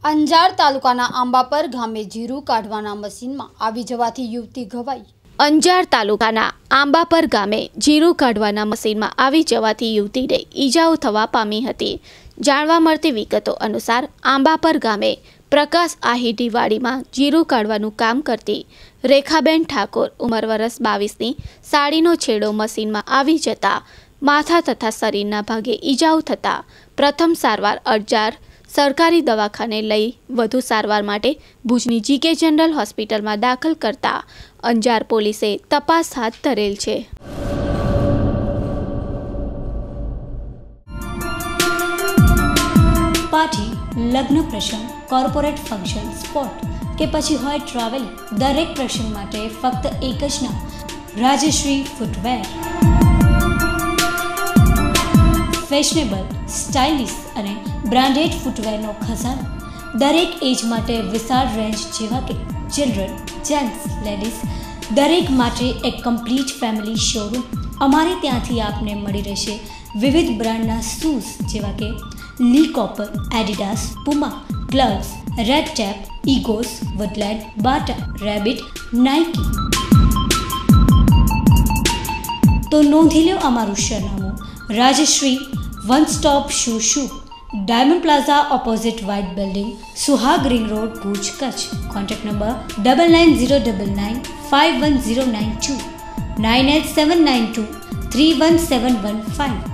અંજાર તાલુકાના આંબાપર ગામે જીરું કાઢવાના મશીનમાં આવી જવાથી યુવતી ઘવાઈ। અંજાર તાલુકાના આંબાપર ગામે જીરું કાઢવાના મશીનમાં આવી જવાથી યુવતીને ઈજાઓ થવા પામી હતી। જાણવા મળતી વિગતો અનુસાર આંબાપર ગામે પ્રકાશ આહીટી વાડીમાં જીરું કાઢવાનું કામ કરતી રેખાબેન ઠાકોર ઉંમર વર્ષ 22ની સાડીનો છેડો મશીનમાં આવી જતા માથા તથા શરીરના ભાગે ઈજાઓ થતા પ્રથમ સારવાર અંજાર સરકારી દવાખાને લઈ વધુ સારવાર માટે ભુજની જીકે જનરલ હોસ્પિટલમાં દાખલ કરતા અંજાર પોલીસે તપાસ હાથ ધરેલ છે। પાર્ટી, લગ્ન પ્રસંગ, કોર્પોરેટ ફંક્શન, સ્પોર્ટ કે પછી હોય ટ્રાવેલ, દરેક પ્રસંગ માટે ફક્ત એક જ નામ, રાજશ્રી ફૂટવેર। ફેશનેબલ, સ્ટાઇલિશ અને બ્રાન્ડેડ ફૂટવેરનો ખજાનો, દરેક એજ માટે વિશાળ રેન્જ જેવા કે ચિલ્ડ્રન, જેન્ટ્સ, લેડીઝ, દરેક માટે એક કમ્પ્લીટ ફેમિલી શોરૂમ। અમારે ત્યાંથી આપને મળી રહેશે વિવિધ બ્રાન્ડના શૂઝ જેવા કે Lee Cooper, Adidas, Puma, gloves, Red Tape, Egoss, Woodland, Bata, રેબિટ, નાઇકી। તો નોંધી લો અમારું સરનામું, Rajshree One Stop Shoe, Diamond Plaza opposite white building, Suhag Ring Road, Bhuj, Kutch. Contact number 9909951092 9879231715।